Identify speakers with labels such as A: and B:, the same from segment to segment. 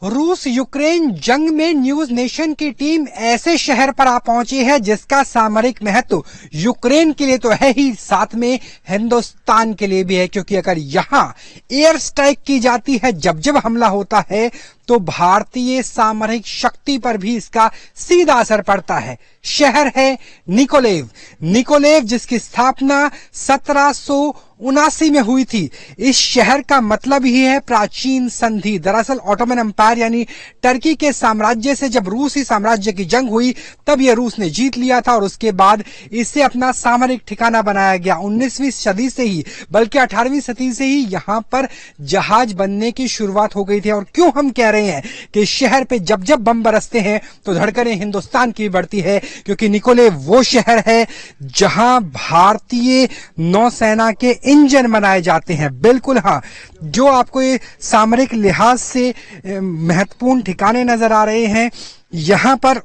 A: रूस यूक्रेन जंग में न्यूज नेशन की टीम ऐसे शहर पर आ पहुंची है जिसका सामरिक महत्व यूक्रेन के लिए तो है ही, साथ में हिंदुस्तान के लिए भी है, क्योंकि अगर यहां एयर स्ट्राइक की जाती है, जब जब हमला होता है तो भारतीय सामरिक शक्ति पर भी इसका सीधा असर पड़ता है। शहर है निकोलेव जिसकी स्थापना 1779 में हुई थी। इस शहर का मतलब ही है प्राचीन संधि। दरअसल ऑटोमन एम्पायर यानी टर्की के साम्राज्य से जब रूसी साम्राज्य की जंग हुई तब यह रूस ने जीत लिया था और उसके बाद इसे अपना सामरिक ठिकाना बनाया गया। 19वीं सदी से ही, बल्कि 18वीं सदी से ही यहां पर जहाज बनने की शुरुआत हो गई थी। और क्यों हम कह रहे हैं कि शहर पे जब जब बम बरसते हैं तो धड़कनें हिंदुस्तान की बढ़ती है, क्योंकि निकोलेव वो शहर है जहां भारतीय नौसेना के इंजन बनाए जाते हैं। बिल्कुल हाँ, जो आपको ये सामरिक लिहाज से महत्वपूर्ण ठिकाने नजर आ रहे हैं, यहां पर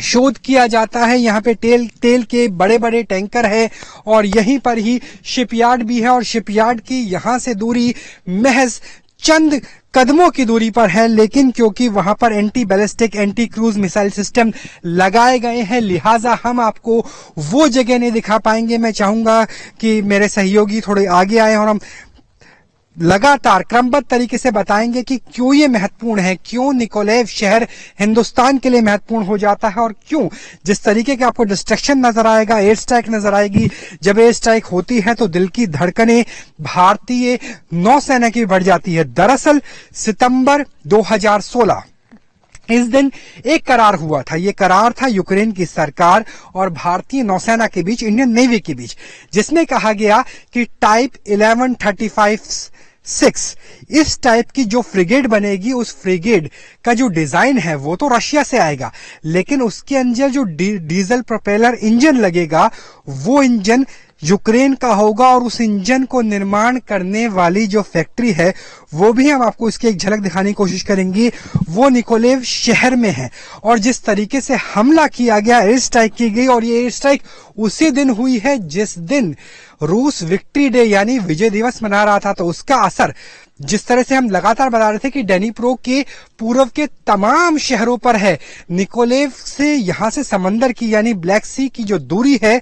A: शोध किया जाता है। यहाँ पे तेल के बड़े बड़े टैंकर है और यहीं पर ही शिपयार्ड भी है और शिपयार्ड की यहां से दूरी महज चंद कदमों की दूरी पर है, लेकिन क्योंकि वहां पर anti ballistic anti cruise missile system लगाए गए हैं, लिहाजा हम आपको वो जगह नहीं दिखा पाएंगे। मैं चाहूंगा कि मेरे सहयोगी थोड़े आगे आए और हम लगातार क्रमबद्ध तरीके से बताएंगे कि क्यों ये महत्वपूर्ण है, क्यों निकोलेव शहर हिंदुस्तान के लिए महत्वपूर्ण हो जाता है और क्यों जिस तरीके के आपको डिस्ट्रक्शन नजर आएगा, एयर स्ट्राइक नजर आएगी, जब एयर स्ट्राइक होती है तो दिल की धड़कनें भारतीय नौसेना की बढ़ जाती है। दरअसल सितंबर 2016 इस दिन एक करार हुआ था। ये करार था यूक्रेन की सरकार और भारतीय नौसेना के बीच, इंडियन नेवी के बीच, जिसमें कहा गया कि टाइप 1135-6 इस टाइप की जो फ्रिगेड बनेगी, उस फ्रिगेड का जो डिजाइन है वो तो रशिया से आएगा, लेकिन उसके अंदर जो डीजल प्रोपेलर इंजन लगेगा वो इंजन यूक्रेन का होगा और उस इंजन को निर्माण करने वाली जो फैक्ट्री है वो भी हम आपको इसकी एक झलक दिखाने की कोशिश करेंगे, वो निकोलेव शहर में है। और जिस तरीके से हमला किया गया, एयर स्ट्राइक की गई, और ये एयर स्ट्राइक उसी दिन हुई है जिस दिन रूस विक्ट्री डे यानी विजय दिवस मना रहा था, तो उसका असर जिस तरह से हम लगातार बता रहे थे कि डेनीप्रो के पूर्व के तमाम शहरों पर है। निकोलेव से यहां से समंदर की यानी ब्लैक सी की जो दूरी है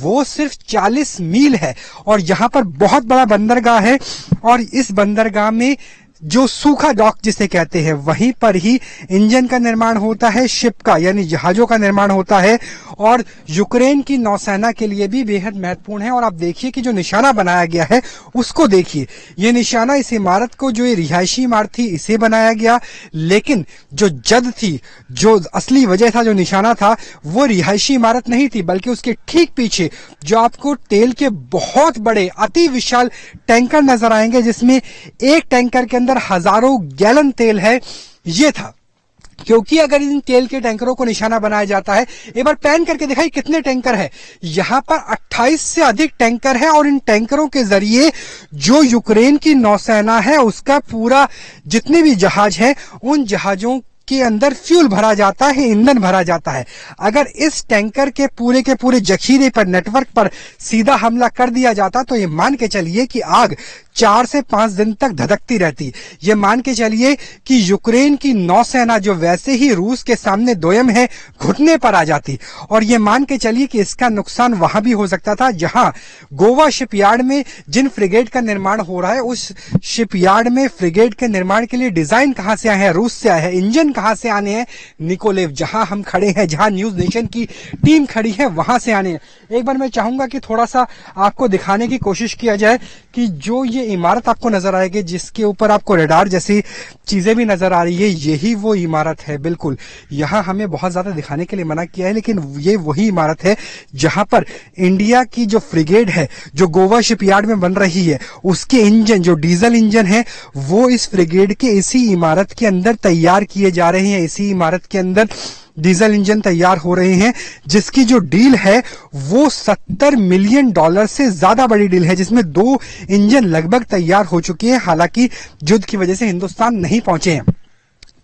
A: वो सिर्फ 40 मील है और यहां पर बहुत बड़ा बंदरगाह है और इस बंदरगाह में जो सूखा डॉक जिसे कहते हैं वहीं पर ही इंजन का निर्माण होता है, शिप का यानी जहाजों का निर्माण होता है और यूक्रेन की नौसेना के लिए भी बेहद महत्वपूर्ण है। और आप देखिए कि जो निशाना बनाया गया है उसको देखिए, ये निशाना इस इमारत को, जो ये रिहायशी इमारत थी इसे बनाया गया, लेकिन जो जद थी, जो असली वजह था, जो निशाना था, वो रिहायशी इमारत नहीं थी, बल्कि उसके ठीक पीछे जो आपको तेल के बहुत बड़े अति विशाल टैंकर नजर आएंगे, जिसमें एक टैंकर के अंदर हजारों गैलन तेल है, ये था। क्योंकि अगर इन तेल के टैंकरों को निशाना बनाया जाता है, एक बार पैन करके दिखाई कितने टैंकर है, यहां पर 28 से अधिक टैंकर है और इन टैंकरों के जरिए जो यूक्रेन की नौसेना है उसका पूरा जितने भी जहाज हैं उन जहाजों के अंदर फ्यूल भरा जाता है, ईंधन भरा जाता है। अगर इस टैंकर के पूरे जखीरे पर, नेटवर्क पर सीधा हमला कर दिया जाता तो ये मान के चलिए कि आग 4 से 5 दिन तक धधकती रहती। ये मान के चलिए कि यूक्रेन की नौसेना जो वैसे ही रूस के सामने दोयम है, घुटने पर आ जाती। और ये मान के चलिए कि इसका नुकसान वहां भी हो सकता था जहां गोवा शिपयार्ड में जिन फ्रिगेड का निर्माण हो रहा है, उस शिपयार्ड में फ्रिगेड के निर्माण के लिए डिजाइन कहां से आए हैं, रूस से आए हैं। इंजन कहां से आने हैं, निकोलेव जहां हम खड़े हैं, जहां न्यूज नेशन की टीम खड़ी है, वहां से आने हैं। एक बार मैं चाहूंगा कि थोड़ा सा आपको दिखाने की कोशिश किया जाए कि जो ये इमारत आपको नजर आएगी, जिसके ऊपर आपको रडार जैसी चीजें भी नजर आ रही है, यही वो इमारत है। बिल्कुल, यहां हमें बहुत ज्यादा दिखाने के लिए मना किया है, लेकिन ये वही इमारत है जहां पर इंडिया की जो फ्रिगेड है, जो गोवा शिपयार्ड में बन रही है, उसके इंजन, जो डीजल इंजन है, वो इस फ्रिगेड के इसी इमारत के अंदर तैयार किए जा रहे हैं। इसी इमारत के अंदर डीजल इंजन तैयार हो रहे हैं, जिसकी जो डील है वो $70 मिलियन से ज्यादा बड़ी डील है, जिसमें 2 इंजन लगभग तैयार हो चुके हैं। हालांकि युद्ध की वजह से हिंदुस्तान नहीं पहुंचे हैं।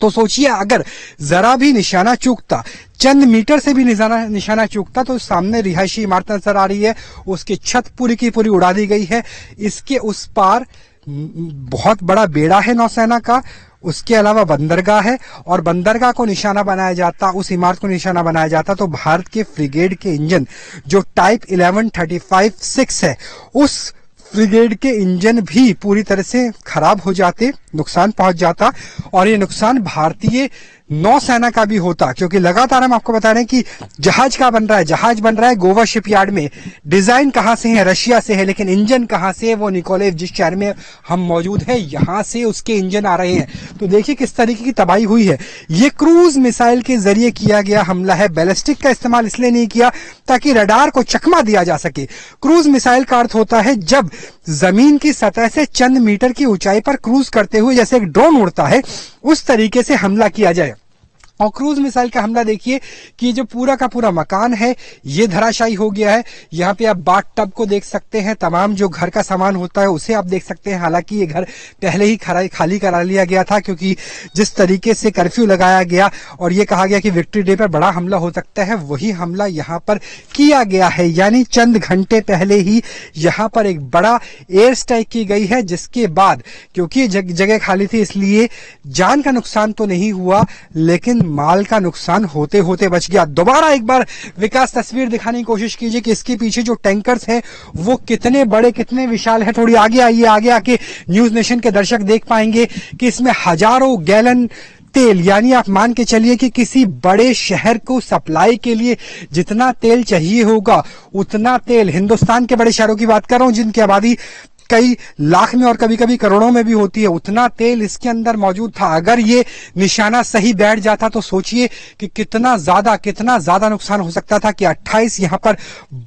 A: तो सोचिए, अगर जरा भी निशाना चूकता, चंद मीटर से भी निशाना चूकता, तो सामने रिहायशी इमारत नजर आ रही है, उसकी छत पूरी की पूरी उड़ा दी गई है। इसके उस पार बहुत बड़ा बेड़ा है नौसेना का, उसके अलावा बंदरगाह है, और बंदरगाह को निशाना बनाया जाता, उस इमारत को निशाना बनाया जाता तो भारत के फ्रिगेड के इंजन जो टाइप 1135-6 है, उस फ्रिगेड के इंजन भी पूरी तरह से खराब हो जाते, नुकसान पहुंच जाता, और ये नुकसान भारतीय नौसेना का भी होता, क्योंकि लगातार हम आपको बता रहे हैं कि जहाज का बन रहा है, जहाज बन रहा है गोवा शिपयार्ड में। डिजाइन कहां से है? रशिया से है, लेकिन इंजन कहां से है? वो निकोलेव जिस शहर में हम मौजूद है, यहां से उसके इंजन आ रहे हैं। तो देखिए किस तरीके की तबाही हुई है। ये क्रूज मिसाइल के जरिए किया गया हमला है। बैलिस्टिक का इस्तेमाल इसलिए नहीं किया ताकि रडार को चकमा दिया जा सके। क्रूज मिसाइल का अर्थ होता है जब जमीन की सतह से चंद मीटर की ऊंचाई पर क्रूज करते हुए जैसे एक ड्रोन उड़ता है, उस तरीके से हमला किया जाए। और क्रूज मिसाइल का हमला देखिए कि जो पूरा का पूरा मकान है ये धराशायी हो गया है। यहाँ पे आप बाथ टब को देख सकते हैं, तमाम जो घर का सामान होता है उसे आप देख सकते हैं। हालांकि ये घर पहले ही खाली करा लिया गया था, क्योंकि जिस तरीके से कर्फ्यू लगाया गया और ये कहा गया कि विक्ट्री डे पर बड़ा हमला हो सकता है, वही हमला यहाँ पर किया गया है। यानी चंद घंटे पहले ही यहाँ पर एक बड़ा एयर स्ट्राइक की गई है, जिसके बाद क्योंकि जगह खाली थी इसलिए जान का नुकसान तो नहीं हुआ, लेकिन माल का नुकसान होते होते बच गया। दोबारा एक बार विकास तस्वीर दिखाने की कोशिश कीजिए कि इसके पीछे जो टैंकर्स हैं वो कितने बड़े, कितने विशाल है। थोड़ी आगे आइए, आगे आके न्यूज नेशन के दर्शक देख पाएंगे कि इसमें हजारों गैलन तेल, यानी आप मान के चलिए कि किसी बड़े शहर को सप्लाई के लिए जितना तेल चाहिए होगा उतना तेल, हिंदुस्तान के बड़े शहरों की बात कर रहा हूं जिनकी आबादी कई लाख में और कभी कभी करोड़ों में भी होती है, उतना तेल इसके अंदर मौजूद था। अगर ये निशाना सही बैठ जाता तो सोचिए कि कितना ज्यादा नुकसान हो सकता था। कि 28 यहाँ पर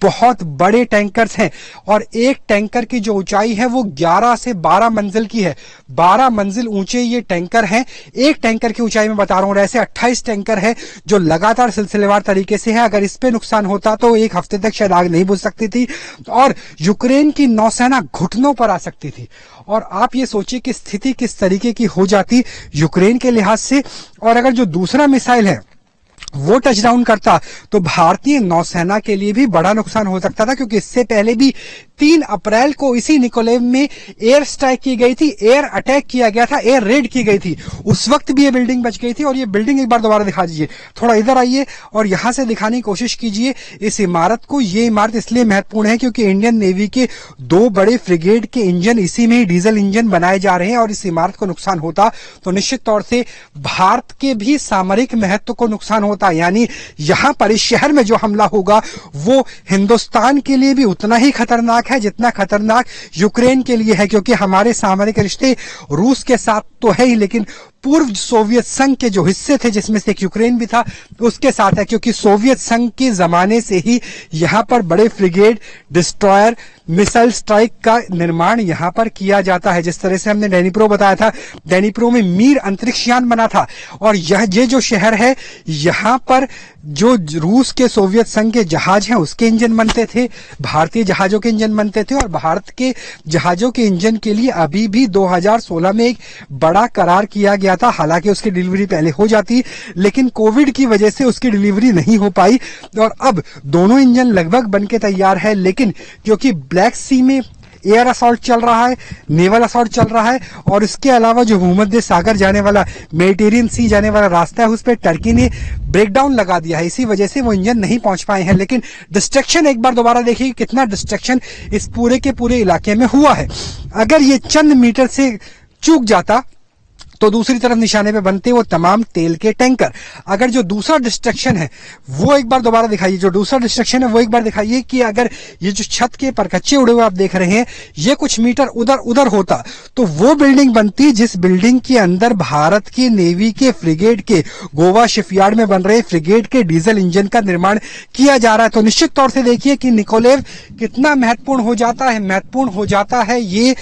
A: बहुत बड़े टैंकर्स हैं और एक टैंकर की जो ऊंचाई है वो 11 से 12 मंजिल की है। 12 मंजिल ऊंचे ये टैंकर हैं। एक टैंकर की ऊंचाई में बता रहा हूं, ऐसे 28 टैंकर है जो लगातार सिलसिलेवार तरीके से है। अगर इस पे नुकसान होता तो एक हफ्ते तक शायद आग नहीं बुझ सकती थी और यूक्रेन की नौसेना घुटनों पर आ सकती थी। और आप ये सोचिए कि स्थिति किस तरीके की हो जाती यूक्रेन के लिहाज से। और अगर जो दूसरा मिसाइल है वो टच डाउन करता तो भारतीय नौसेना के लिए भी बड़ा नुकसान हो सकता था, क्योंकि इससे पहले भी 3 अप्रैल को इसी निकोलेव में एयर स्ट्राइक की गई थी, एयर अटैक किया गया था, एयर रेड की गई थी। उस वक्त भी ये बिल्डिंग बच गई थी। और ये बिल्डिंग एक बार दोबारा दिखा दीजिए, थोड़ा इधर आइए और यहां से दिखाने की कोशिश कीजिए इस इमारत को। ये इमारत इसलिए महत्वपूर्ण है क्योंकि इंडियन नेवी के 2 बड़े फ्रिगेड के इंजन इसी में ही डीजल इंजन बनाए जा रहे हैं। और इस इमारत को नुकसान होता तो निश्चित तौर से भारत के भी सामरिक महत्व को नुकसान होता। यानी यहां पर इस शहर में जो हमला होगा वो हिंदुस्तान के लिए भी उतना ही खतरनाक है जितना खतरनाक यूक्रेन के लिए है, क्योंकि हमारे सामरिक रिश्ते रूस के साथ तो है ही, लेकिन पूर्व सोवियत संघ के जो हिस्से थे जिसमें से एक यूक्रेन भी था उसके साथ है, क्योंकि सोवियत संघ के जमाने से ही यहां पर बड़े फ्रिगेड, डिस्ट्रॉयर, मिसाइल स्ट्राइक का निर्माण यहां पर किया जाता है। जिस तरह से हमने डैनीप्रो बताया था, डैनीप्रो में मीर अंतरिक्ष यान बना था। और ये जो शहर है यहां पर जो रूस के सोवियत संघ के जहाज हैं उसके इंजन बनते थे, भारतीय जहाजों के इंजन बनते थे। और भारत के जहाजों के इंजन के लिए अभी भी 2016 में एक बड़ा करार किया गया था। हालांकि उसकी डिलीवरी पहले हो जाती, लेकिन कोविड की वजह से उसकी डिलीवरी नहीं हो पाई। और अब दोनों इंजन लगभग बनके तैयार है, लेकिन क्योंकि ब्लैक सी में एयर असॉल्ट चल रहा है, नेवल असॉल्ट चल रहा है, और इसके अलावा जो भूमध्य सागर जाने वाला, मेडिटेरियन सी जाने वाला रास्ता है उस पर टर्की ने ब्रेकडाउन लगा दिया है। इसी वजह से वो इंजन नहीं पहुंच पाए हैं। लेकिन डिस्ट्रक्शन एक बार दोबारा देखिए कितना डिस्ट्रक्शन इस पूरे के पूरे इलाके में हुआ है। अगर ये चंद मीटर से चूक जाता तो दूसरी तरफ निशाने पे बनते वो तमाम तेल के टैंकर। अगर जो दूसरा डिस्ट्रक्शन है वो एक बार दोबारा दिखाइए, जो दूसरा डिस्ट्रक्शन है वो एक बार दिखाइए कि अगर ये जो छत के परकच्चे उड़े हुए आप देख रहे हैं ये कुछ मीटर उधर होता तो वो बिल्डिंग बनती जिस बिल्डिंग के अंदर भारत की नेवी के फ्रिगेड के गोवा शिपयार्ड में बन रहे फ्रिगेड के डीजल इंजन का निर्माण किया जा रहा है। तो निश्चित तौर से देखिए कि निकोलेव कितना महत्वपूर्ण हो जाता है ये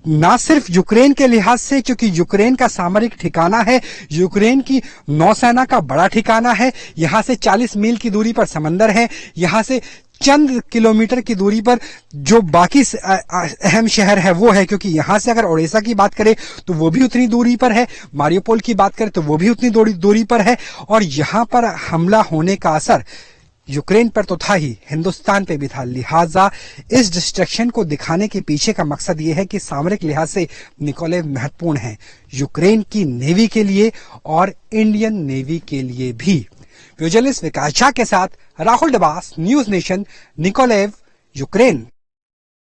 A: ना सिर्फ यूक्रेन के लिहाज से, क्योंकि यूक्रेन का सामरिक ठिकाना है, यूक्रेन की नौसेना का बड़ा ठिकाना है। यहां से 40 मील की दूरी पर समंदर है, यहां से चंद किलोमीटर की दूरी पर जो बाकी अहम शहर है वो है, क्योंकि यहां से अगर ओडेसा की बात करें तो वो भी उतनी दूरी पर है, मारियोपोल की बात करें तो वो भी उतनी दूरी पर है। और यहां पर हमला होने का असर यूक्रेन पर तो था ही, हिंदुस्तान पे भी था। लिहाजा इस डिस्ट्रैक्शन को दिखाने के पीछे का मकसद ये है कि सामरिक लिहाज से निकोलेव महत्वपूर्ण है, यूक्रेन की नेवी के लिए और इंडियन नेवी के लिए भी। जर्नलिस्ट विकास झा के साथ Rahul Dabas, news nation, Nikolaev, Ukraine.